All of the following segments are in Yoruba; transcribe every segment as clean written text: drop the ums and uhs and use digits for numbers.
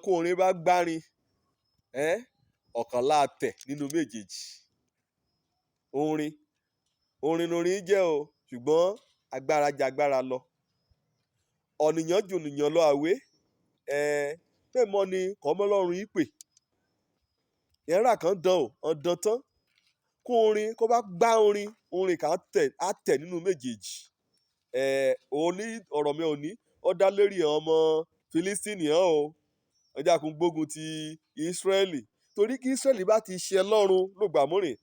kórin bá gbárin ọ̀kan láàtẹ̀ nínú méjèèjì. Orin lorin jẹ́ o, ṣùgbọ́n agbára jagbára lọ. Ọ̀nìyàn jù nìyàn lọ àwé. Pé mọ́ ni kọ́mọ́lọ́run yìí pè. Ìyẹ́nrà kan dán o, ọ̀dàn tán. Kó bá gbá orin kan á tẹ̀ nínú méjèèjì. Òní ọ̀rọ̀ mi ò ní ó dá lérí ọmọ Fílístínì hàn o. Ọjà kún gbógun ti Ísírẹ́lì. Torí kí Ísírẹ́lì bá ti ṣe Ọlọ́run lògbàmúrìn,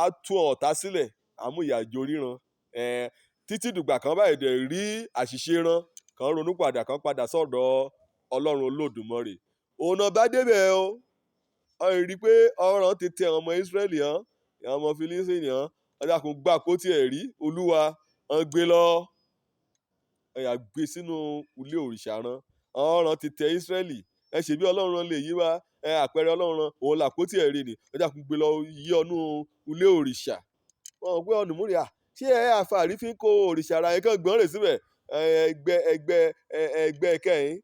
á tú ọ̀tá sílẹ̀, àmúyàjò ríran. Títí dùgbà kan báyìí dẹ̀ rí àṣìṣe ran, kan ronú padà kan padà sọ́dọ̀ Ọlọ́run Olódùmarè. Òun náà bá débẹ̀ o. Ó rí i pé ọ̀ràn ti tẹ ọmọ Ísírẹ́lì hàn, ọmọ Fílístínì hàn. Ọjà kún gbà àpótí ẹ̀rí Olúwa, wọ́n gbé lọ. Ẹ̀yà gbé sínú ilé òrìṣà ran. Ọ̀ràn ti tẹ Ísírẹ́lì. Ṣe bí Ọlọ́run lè yí wá. Àpẹẹrẹ Ọlọ́run òun làpótí ẹ̀rí ni. Ọjà kún gbé lọ yí ọnú ilé òrìṣà. Wọ́n gbé ọ̀nà múrìà. Ṣé àfàrí fi ń kó òrìṣà ara yẹn kan gbọ́n rè síbẹ̀? Ẹgbẹ́ kẹ́yìn.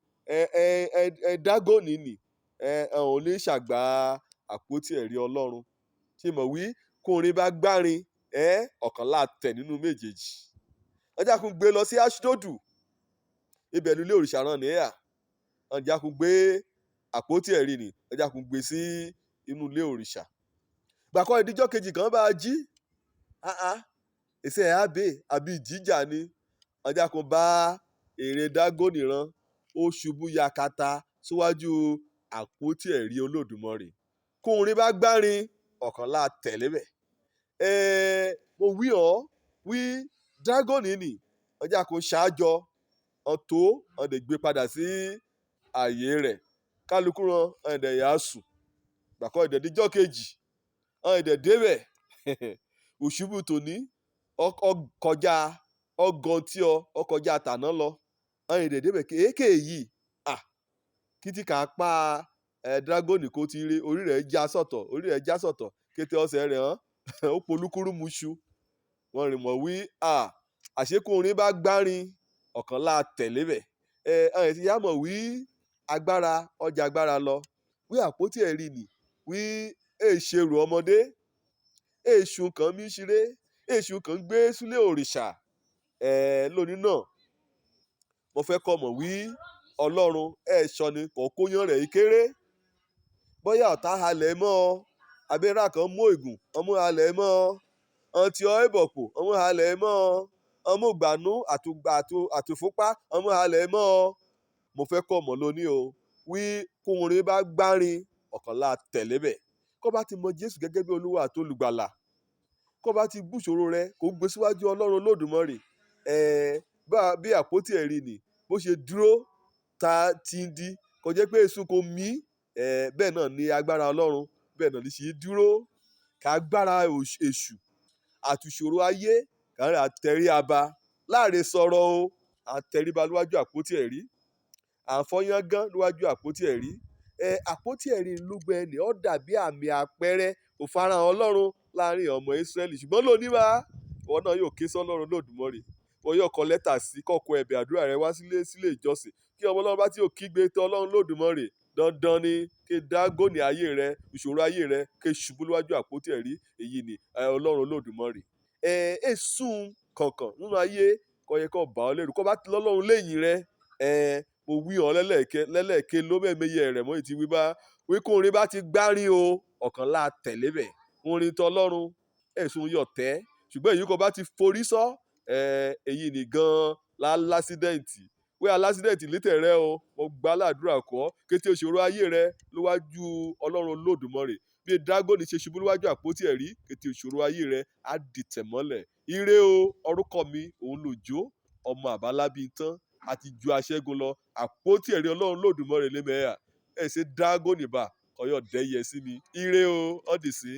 Dagon ni. Òun ní ṣàgbà àpótí ẹ̀rí Ọlọ́run. Ṣé mọ̀ wí kórin bá gbárin ọ̀kan láàtẹ̀ nínú méjèèjì. Ọjà kún gbé lọ sí Ashdod. Ibẹ̀ ní ilé òrìṣà náà nìyà. Ọjà kún gbé àpótí ẹ̀rí ni. Ọjà kún gbé sí inú ilé òrìṣà. Gbàkọ́ ìdíjọ́ kejì kan bá jí. Èsè àbí ìjíjà ni. Ọjà kún bá ère Dagon ran. Ó ṣubú yakata síwájú àpótí ẹ̀rí Olódùmarè. Kórin bá gbárin ọ̀kan láàtẹ̀ lébẹ̀. Mo wí Dagon ni. Ọjà kún ṣáájọ. Ọ̀tọ̀ ọ̀dẹ̀ gbé padà sí ààyè rẹ̀. Kálukú ran ọ̀dẹ̀ yà sùn. Gbàkọ́ ìdẹ̀díjọ́ kejì. Ọ̀dẹ̀ débẹ̀. Òṣùbù tòní ọkọjá ọgàn tí ọkọjá tàná lọ. Ọ̀dẹ̀ débẹ̀ kéèké yìí. Kìtì kà pa Dagon kó ti rí orí rẹ̀ já sọ̀tọ̀. Kété ọ̀sẹ̀ rẹ̀ hàn. Ó polúkúrú muṣu. Wọ́n rìn mọ̀ wí àṣekúrin bá gbárin ọ̀kan láàtẹ̀ lébẹ̀. Ti yá mọ̀ wí agbára ọjà agbára lọ. Wí àpótí ẹ̀rí ni. Wí èṣèrò ọmọdé. Èṣù kan mí ṣeré. Èṣù kan gbé sílé òrìṣà. Lónìí náà mo fẹ́ kọ́ mọ̀ wí Ọlọ́run ẹ̀ṣọ́ ni kò kóyán rẹ̀ kéré. Bóyá ọ̀tá halẹ̀ mọ́ ọ. Abẹ́rẹ́ kan mú ègùn ọmú halẹ̀ mọ́ ọ. Ọtí ìbọ̀pọ̀ ọmú halẹ̀ mọ́ ọ. Ọmú gbànú àtùfúnpá ọmú halẹ̀ mọ́ ọ. Mo fẹ́ kọ́ mọ̀ lónìí o. Wí kórin bá gbárin ọ̀kan láàtẹ̀ lébẹ̀. Kó bá ti mọ Jésù gẹ́gẹ́ bí Olúwa àti Olùgbàlà. Kó bá ti gbúṣòro rẹ kó gbé síwájú Ọlọ́run Olódùmarè. Bí àpótí ẹ̀rí ni bó ṣe dúró ta ti ń di kò jẹ́ pé èṣù kò mí. Bẹ́ẹ̀ náà ni agbára Ọlọ́run bẹ́ẹ̀ náà ni ṣe dúró. Ká agbára èṣù àtùṣòro ayé kàrẹ́ àtẹ̀rí aba láàrin sọ̀rọ̀ o. Àtẹ̀ríba níwájú àpótí ẹ̀rí. Àfọyángán níwájú àpótí ẹ̀rí. Àpótí ẹ̀rí lúgbẹ́ ni ó dàbí àmì àpẹẹrẹ òfarahàn Ọlọ́run láàrin ọmọ Ísírẹ́lì. Ṣùgbọ́n lónìí wá ìwọ náà yóò ké sí Ọlọ́run Olódùmarè. Wọ́n yóò kọ lẹ́tà sí kọ́kọ́ ẹ̀bẹ̀ àdúrà rẹ wá sílé ìjọsìn. Kí ọmọ Ọlọ́run bá tí yóò kígbe tó Ọlọ́run Olódùmarè. Dandan ni kí Dagon ayé rẹ ìṣòro ayé rẹ kí ṣubú níwájú àpótí ẹ̀rí. Èyí ni Ọlọ́run Olódùmarè. Èsùn kankan nínú ayé kò yẹ kó bà ọ́ lẹ́rù. Kó bá ti lọ́lọ́run lẹ́yìn rẹ. Mo wí ọ́ lẹ́lẹ́ẹ̀kẹ́ ló mẹ́mẹ́yẹ rẹ̀ mọ́ ìtì wí bá. Wí kórin bá ti gbárin o ọ̀kan láàtẹ̀ lébẹ̀. Orin tọlọ́run èsùn yọ̀ tẹ́. Ṣùgbọ́n èyí kò bá ti forí sọ. Èyí ni gan-an lásídẹ̀ǹtì. Wí alásídẹ̀ǹtì létẹ̀ rẹ o. Mo gbà ládùúrà kọ́ kété òṣòro ayé rẹ níwájú Ọlọ́run Olódùmarè. Bí Dagon ṣe ṣubú níwájú àpótí ẹ̀rí kété òṣòro ayé rẹ á dìtẹ̀ mọ́lẹ̀. Ire o orúkọ mi òun lòjó ọmọ àbálábí tán àti ju aṣẹ́gun lọ. Àpótí ẹ̀rí Ọlọ́run Olódùmarè lémẹ́yà. Ṣe Dagon bá ọyọ́ dẹ́yẹ sí mi. Ire o ọ́dìsí.